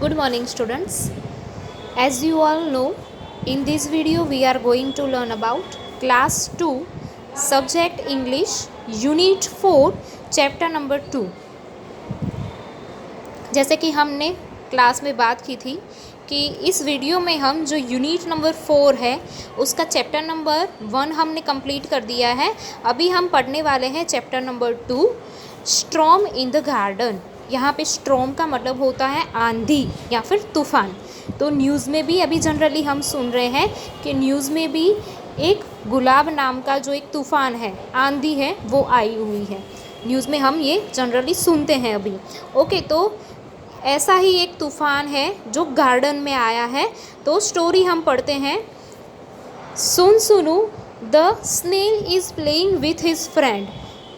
Good morning, students. As you all know, in this video we are going to learn about class 2 subject English unit 4 chapter number 2. जैसे कि हमने class में बात की थी कि इस वीडियो में हम जो यूनिट नंबर 4 है उसका चैप्टर नंबर 1 हमने कंप्लीट कर दिया है। अभी हम पढ़ने वाले हैं chapter number 2 storm in the garden. यहाँ पे स्टॉर्म का मतलब होता है आंधी या फिर तूफ़ान। तो न्यूज़ में भी अभी जनरली हम सुन रहे हैं कि न्यूज़ में भी एक गुलाब नाम का जो एक तूफ़ान है, आंधी है, वो आई हुई है। न्यूज़ में हम ये जनरली सुनते हैं अभी। ओके, तो ऐसा ही एक तूफ़ान है जो गार्डन में आया है। तो स्टोरी हम पढ़ते हैं। Sunu Sunu the snail is playing with his friend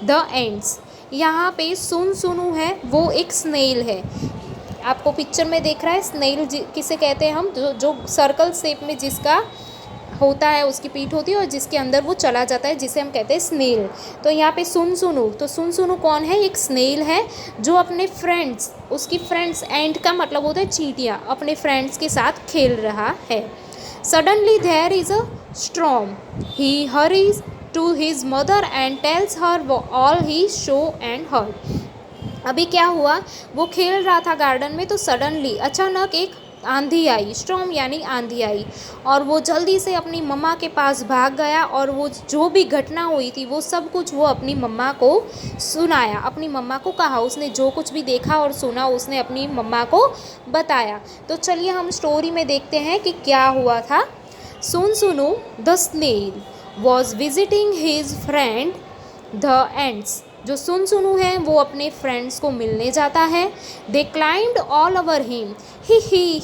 the ants. यहाँ पे सुन सुनू है, वो एक स्नेल है। आपको पिक्चर में देख रहा है स्नेल किसे कहते हैं हम, जो सर्कल शेप में जिसका होता है, उसकी पीठ होती है और जिसके अंदर वो चला जाता है, जिसे हम कहते हैं स्नेल। तो यहाँ पे सुन सुनू, तो सुन सुनू कौन है? एक स्नेल है जो अपने फ्रेंड्स, उसकी फ्रेंड्स, एंड का मतलब होता है चींटियाँ, अपने फ्रेंड्स के साथ खेल रहा है। Suddenly there is a storm, he hurries to his mother and tells her all he saw and heard। अभी क्या हुआ, वो खेल रहा था गार्डन में, तो सडनली अचानक एक आंधी आई, स्टॉर्म यानी आंधी आई, और वो जल्दी से अपनी मम्मा के पास भाग गया और वो जो भी घटना हुई थी वो सब कुछ वो अपनी मम्मा को सुनाया, अपनी मम्मा को कहा। उसने जो कुछ भी देखा और सुना उसने अपनी मम्मा को बताया। तो चलिए हम स्टोरी में देखते हैं कि क्या हुआ था। Sunu Sunu the snail was visiting his friend the ants. जो सुन सुनू है वो अपने फ्रेंड्स को मिलने जाता है। दे क्लाइम्ड ऑल ओवर हिम, ही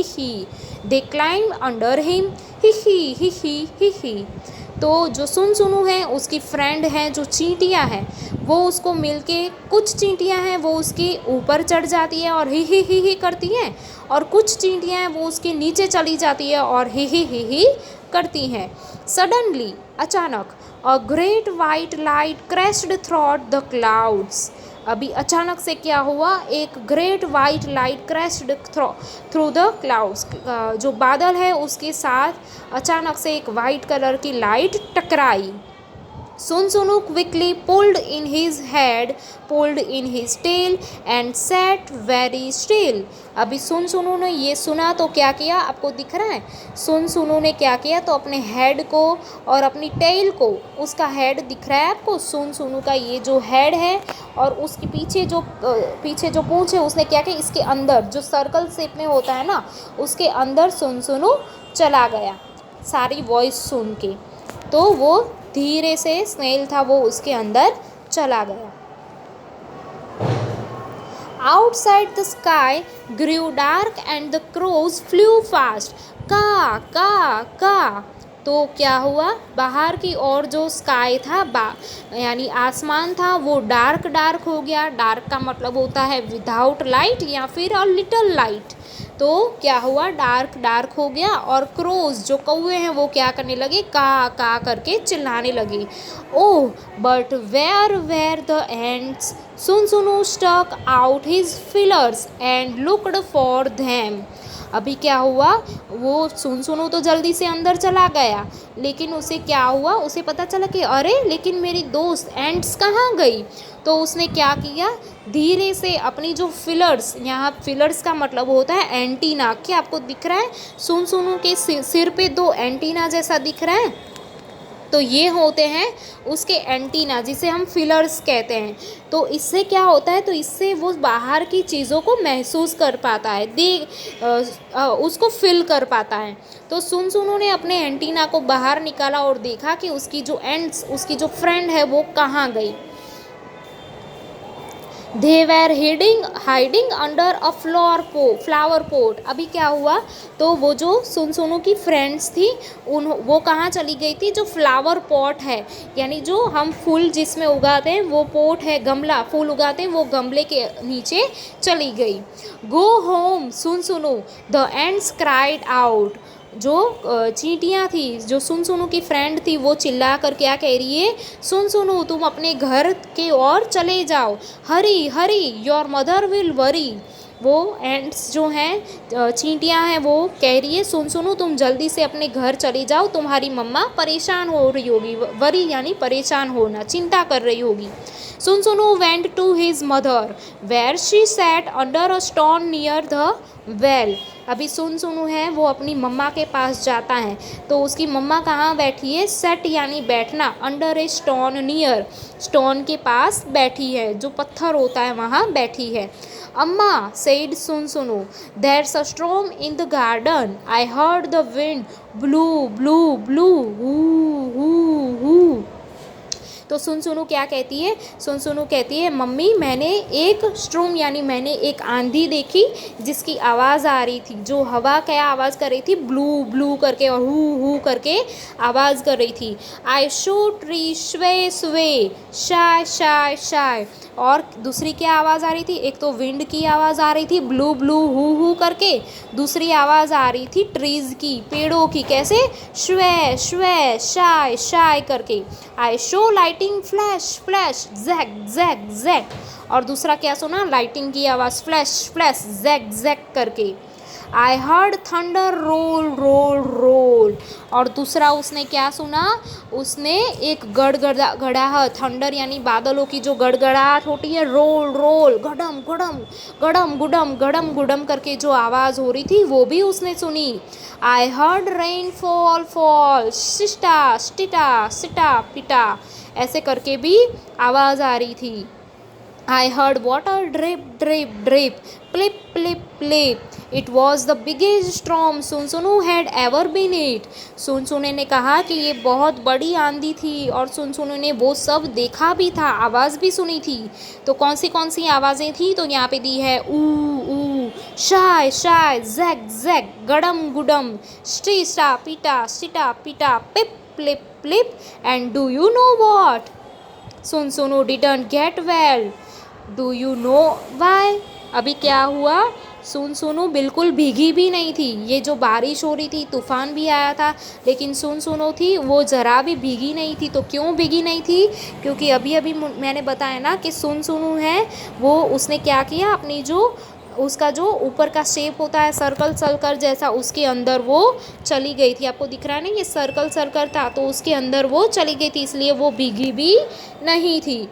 ही। दे क्लाइम्ड अंडर हिम, ही। तो जो सुन सुनू है उसकी फ्रेंड हैं जो चींटियाँ हैं, वो उसको मिलके, कुछ चींटियाँ हैं वो उसके ऊपर चढ़ जाती है और ही करती हैं, और कुछ चींटियाँ हैं वो उसके नीचे चली जाती है और ही करती हैं। सडनली अचानक a great white light crashed through the clouds. अभी अचानक से क्या हुआ, एक great white light crashed through the clouds. जो बादल है उसके साथ अचानक से एक वाइट कलर की लाइट टकराई। Sunu Sunu quickly pulled in his head, pulled in his tail and sat very still. अभी सुन सुनू ने ये सुना तो क्या किया, आपको दिख रहा है? सुन सुनू ने क्या किया, तो अपने हेड को और अपनी टेल को, उसका हेड दिख रहा है आपको, सुन सुनू का ये जो हेड है और उसके पीछे जो पूंछ है, उसने क्या किया, इसके अंदर जो सर्कल शेप में होता है ना, उसके अंदर सुन सुनू चला गया सारी वॉइस सुन के। तो वो धीरे से, स्नेल था वो उसके अंदर चला गया। Outside the sky grew dark and the crows flew fast। का। तो क्या हुआ, बाहर की ओर जो स्काई था, यानी आसमान था, वो डार्क हो गया। डार्क का मतलब होता है विदाउट लाइट या फिर अ लिटिल लाइट। तो क्या हुआ, डार्क हो गया, और क्रोज जो कौवे हैं वो क्या करने लगे, का करके चिल्लाने लगे। Oh but where the ends. सुन सुनू stuck out his feelers and looked for them. अभी क्या हुआ, वो सुन सुनू तो जल्दी से अंदर चला गया, लेकिन उसे क्या हुआ, उसे पता चला कि अरे लेकिन मेरी दोस्त एंट्स कहाँ गई। तो उसने क्या किया, धीरे से अपनी जो फिलर्स, यहाँ फिलर्स का मतलब होता है एंटीना, क्या आपको दिख रहा है? सुन सुनू के सिर पे 2 एंटीना जैसा दिख रहा है, तो ये होते हैं उसके एंटीना, जिसे हम फिलर्स कहते हैं। तो इससे क्या होता है, तो इससे वो बाहर की चीज़ों को महसूस कर पाता है, उसको फील कर पाता है। तो सुन सुनू ने अपने एंटीना को बाहर निकाला और देखा कि उसकी जो उसकी जो फ्रेंड है वो कहाँ गई। They were hiding under a flower pot. अभी क्या हुआ, तो वो जो सुन सुनू की फ्रेंड्स थी वो कहाँ चली गई थी, जो फ्लावर पॉट है, यानी जो हम फूल जिसमें उगाते हैं वो पोट है, गमला, फूल उगाते हैं, वो गमले के नीचे चली गई। Go home soon Sunu the ends cried out. जो चींटियाँ थी, जो सुन सुनू की फ्रेंड थी, वो चिल्ला कर क्या कह रही है, सुन सुनू तुम अपने घर के ओर चले जाओ, हरी योर मदर विल वरी। वो एंड्स जो हैं चींटियाँ हैं वो कह रही है सुन सुनो तुम जल्दी से अपने घर चली जाओ, तुम्हारी मम्मा परेशान हो रही होगी, वरी यानी परेशान होना, चिंता कर रही होगी। Sunsunu went to his mother, where she sat under a stone near the well. अभी सुनसुनु है वो अपनी मम्मा के पास जाता है, तो उसकी मम्मा कहाँ बैठी है, सेट यानी बैठना, under a stone near, stone के पास बैठी है, जो पत्थर होता है वहाँ बैठी है। अम्मा said सुनसुनु, there's a storm in the garden, I heard the wind blew blew blew hoo hoo hoo। तो सुनसुनु क्या कहती है, सुनसुनु कहती है मम्मी मैंने एक स्ट्रूम यानी मैंने एक आंधी देखी जिसकी आवाज़ आ रही थी, जो हवा क्या आवाज़ कर रही थी, ब्लू ब्लू करके और हु करके आवाज़ कर रही थी। आई शू ट्री स्वे स्वे शाय शाय शाय, और दूसरी क्या आवाज़ आ रही थी, एक तो विंड की आवाज़ आ रही थी ब्लू ब्लू हु करके, दूसरी आवाज़ आ रही थी ट्रीज़ की, पेड़ों की, कैसे, श्वे श्वे शाय शाय करके। I saw lightning flash flash jack jack jack, और दूसरा क्या सुना, लाइटिंग की आवाज़ फ्लैश फ्लैश जैक जैक करके। I heard thunder roll roll roll, और दूसरा उसने क्या सुना, उसने एक गड़गड़ाहट, थंडर यानी बादलों की जो गड़गड़ाहट होती है, रोल रोल गडम गडम गडम गुडम गडम गुडम करके जो आवाज़ हो रही थी वो भी उसने सुनी। I heard rain fall fall सिस्टा स्टिटा सिटा पिटा, ऐसे करके भी आवाज़ आ रही थी। I heard water drip drip drip plip plip plip, it was the biggest storm सुनसुनु had ever been it। सुनसुने ने कहा कि ये बहुत बड़ी आंधी थी और सुनसुनु ने वो सब देखा भी था, आवाज़ भी सुनी थी। तो कौन सी आवाज़ें थी, तो यहाँ पे दी है ऊ शाय शाय जैक जैक गडम गुडम स्टिटा पिटा पिप प्लिप प्लिप and do you know what, सुनसुनु didn't get well, do you know why. अभी क्या हुआ, सुनसुनु बिल्कुल भीगी भी नहीं थी, ये जो बारिश हो रही थी, तूफ़ान भी आया था, लेकिन सुनसुनु थी वो ज़रा भी भीगी नहीं थी। तो क्यों भीगी नहीं थी, क्योंकि अभी अभी मैंने बताया ना कि सुनसुनु है वो, उसने क्या किया, अपनी जो उसका जो ऊपर का शेप होता है सर्कल जैसा, उसके अंदर वो चली गई थी। आपको दिख रहा है ना, ये सर्कल था, तो उसके अंदर वो चली गई थी, इसलिए वो भीगी भी नहीं थी।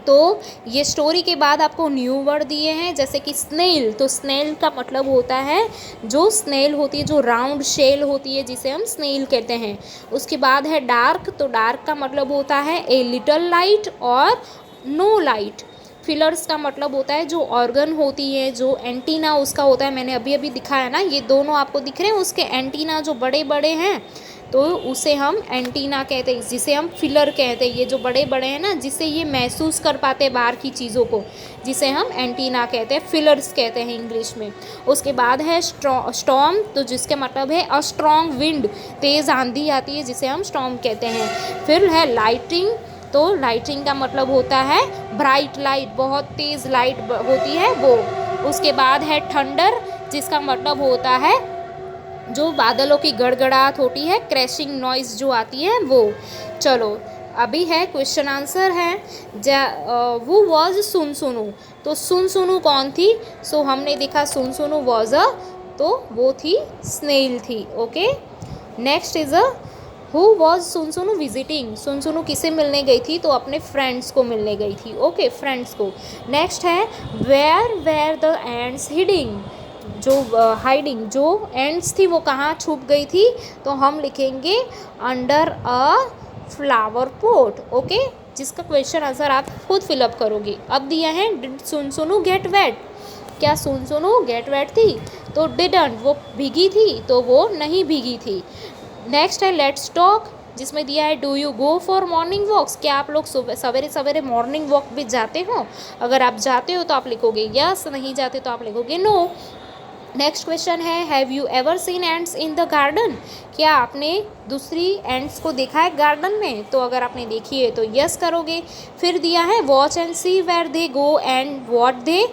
तो ये स्टोरी के बाद आपको न्यू वर्ड दिए हैं, जैसे कि स्नेल, तो स्नेल का मतलब होता है, जो स्नेल होती है जो राउंड शेल होती है जिसे हम स्नेल कहते हैं। उसके बाद है डार्क, तो डार्क का मतलब होता है ए लिटल लाइट और नो लाइट। फिलर्स का मतलब होता है जो ऑर्गन होती है, जो एंटीना उसका होता है, मैंने अभी अभी दिखाया ना, ये दोनों आपको दिख रहे हैं, उसके एंटीना जो बड़े बड़े हैं तो उसे हम एंटीना कहते हैं, जिसे हम फिलर कहते हैं, ये जो बड़े बड़े हैं ना, जिससे ये महसूस कर पाते हैं बाहर की चीज़ों को, जिसे हम एंटीना कहते हैं, फिलर्स कहते हैं इंग्लिश में। उसके बाद है स्टॉर्म, तो जिसके मतलब है अ स्ट्रॉन्ग विंड, तेज़ आंधी आती है जिसे हम स्टॉर्म कहते हैं। फिर है लाइटिंग, तो लाइटिंग का मतलब होता है ब्राइट लाइट, बहुत तेज़ लाइट होती है वो। उसके बाद है थंडर, जिसका मतलब होता है जो बादलों की गड़गड़ाहट होती है, क्रैशिंग नॉइज़ जो आती है वो। चलो अभी है क्वेश्चन आंसर है, वो वॉज सुनसुनु, तो सुनसुनु कौन थी, सो हमने देखा सुनसुनु वॉज अ, तो वो थी स्नेल थी। Okay, next is who was सुनसुनु विजिटिंग, सुनसुनु किसे मिलने गई थी, तो अपने फ्रेंड्स को मिलने गई थी। ओके, फ्रेंड्स को। नेक्स्ट है वेयर द एंड्स हिडिंग, जो हाइडिंग, जो एंड्स थी वो कहाँ छुप गई थी, तो हम लिखेंगे under a flower pot. Okay, जिसका क्वेश्चन आंसर आप खुद फिलअप करोगे। अब दिया है डिड सुनसुनु गेट वेट, क्या सुनसुनु गेट वेट थी, तो डिडंट, वो भीगी थी, तो वो नहीं भीगी थी। नेक्स्ट है लेट्स टॉक, जिसमें दिया है do you go for morning walks, क्या आप लोग सवेरे सवेरे मॉर्निंग वॉक भी जाते हो, अगर आप जाते हो तो आप लिखोगे यस, नहीं जाते तो आप लिखोगे नो। नेक्स्ट क्वेश्चन है have you ever seen ends in the garden, क्या आपने दूसरी एंड्स को देखा है गार्डन में, तो अगर आपने देखी है तो यस करोगे। फिर दिया है watch and see where they go and what they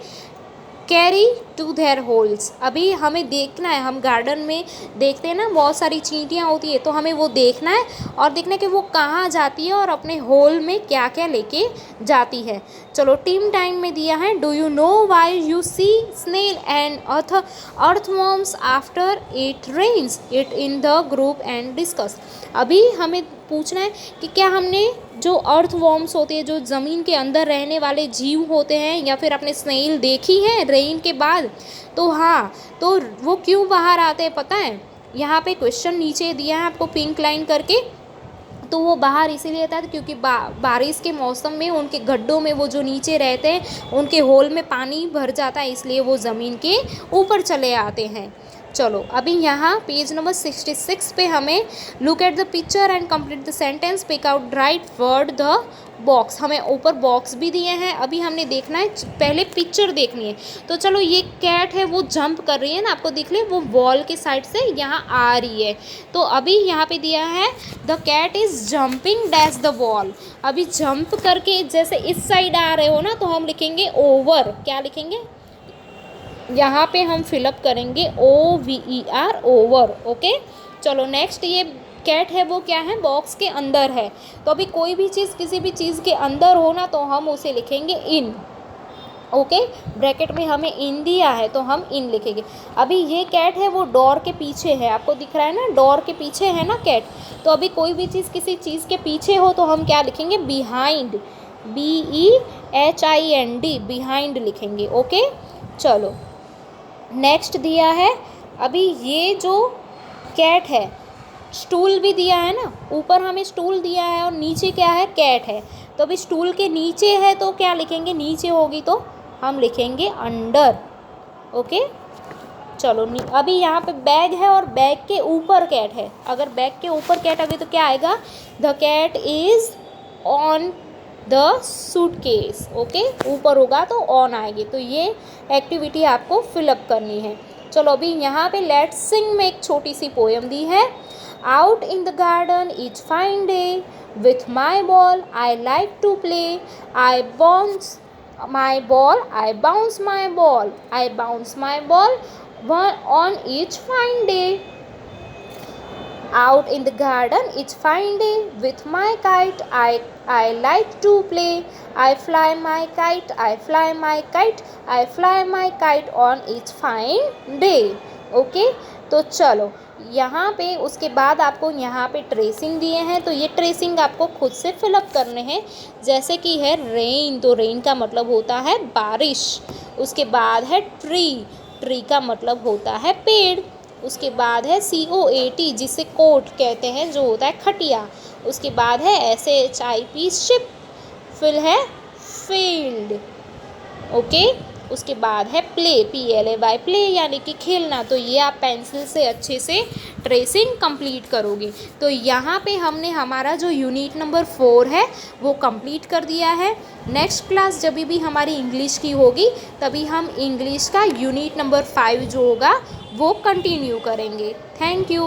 carry to their holes. अभी हमें देखना है, हम गार्डन में देखते हैं ना बहुत सारी चींटियाँ होती है, तो हमें वो देखना है और देखना है कि वो कहाँ जाती है और अपने होल में क्या क्या लेके जाती है। चलो टीम टाइम में दिया है, do you know why you see snail and earthworms after it rains it in the group and discuss. अभी हमें पूछना है कि क्या हमने जो अर्थवॉर्म्स होते हैं, जो ज़मीन के अंदर रहने वाले जीव होते हैं, या फिर अपने स्नेल देखी है रेन के बाद। तो हाँ, तो वो क्यों बाहर आते हैं पता है, यहाँ पे क्वेश्चन नीचे दिया है आपको पिंक लाइन करके। तो वो बाहर इसीलिए आता है क्योंकि बारिश के मौसम में उनके गड्ढों में वो जो नीचे रहते हैं उनके होल में पानी भर जाता है, इसलिए वो ज़मीन के ऊपर चले आते हैं। चलो अभी यहाँ पेज नंबर 66 पे हमें look at the picture and complete the sentence, pick out right word the box. हमें ऊपर बॉक्स भी दिए हैं, अभी हमने देखना है, पहले पिक्चर देखनी है। तो चलो ये कैट है वो जंप कर रही है ना, आपको दिख ले वो वॉल के साइड से यहाँ आ रही है। तो अभी यहाँ पे दिया है the cat is jumping dash the wall. अभी जंप करके जैसे इस साइड आ रहे हो ना, तो हम लिखेंगे ओवर। क्या लिखेंगे, यहाँ पे हम फिलअप करेंगे OVER ओवर। ओके चलो नेक्स्ट, ये कैट है वो क्या है, बॉक्स के अंदर है। तो अभी कोई भी चीज़ किसी भी चीज़ के अंदर हो ना, तो हम उसे लिखेंगे इन। ओके ब्रैकेट में हमें इन दिया है तो हम इन लिखेंगे। अभी ये कैट है वो डोर के पीछे है, आपको दिख रहा है ना, डोर के पीछे है ना कैट। तो अभी कोई भी चीज़ किसी चीज़ के पीछे हो तो हम क्या लिखेंगे, बिहाइंड, BEHIND, बिहाइंड लिखेंगे। ओके चलो नेक्स्ट दिया है, अभी ये जो कैट है, स्टूल भी दिया है ना, ऊपर हमें स्टूल दिया है और नीचे क्या है, कैट है। तो अभी स्टूल के नीचे है तो क्या लिखेंगे, नीचे होगी तो हम लिखेंगे अंडर। ओके चलो अभी यहाँ पे बैग है और बैग के ऊपर कैट है। अगर बैग के ऊपर कैट आ गई तो क्या आएगा, the cat is on the suitcase. Okay ऊपर होगा तो ऑन आएगी। तो ये एक्टिविटी आपको फिलअप करनी है। चलो अभी यहाँ पे लेट्स सिंग में एक छोटी सी पोएम दी है। Out in the garden each fine day with my ball I like to play, I bounce my ball, I bounce my ball, I bounce my ball on each fine day. Out in the garden each fine day with my kite I like to play, I fly my kite, I fly my kite, I fly my kite on each fine day. Okay तो चलो यहाँ पे उसके बाद आपको यहाँ पे tracing दिए हैं, तो ये ट्रेसिंग आपको खुद से फिलअप करने हैं। जैसे कि है रेन, तो रेन का मतलब होता है बारिश। उसके बाद है ट्री, ट्री का मतलब होता है पेड़। उसके बाद है COAT जिसे कोट कहते हैं, जो होता है खटिया। उसके बाद है SHIP शिप, फिर है फील्ड। ओके उसके बाद है प्ले, PLAY प्ले यानी कि खेलना। तो ये आप पेंसिल से अच्छे से ट्रेसिंग कंप्लीट करोगे। तो यहाँ पे हमने हमारा जो यूनिट नंबर 4 है वो कंप्लीट कर दिया है। नेक्स्ट क्लास जब भी हमारी इंग्लिश की होगी तभी हम इंग्लिश का यूनिट नंबर 5 जो होगा वो कंटिन्यू करेंगे। Thank you.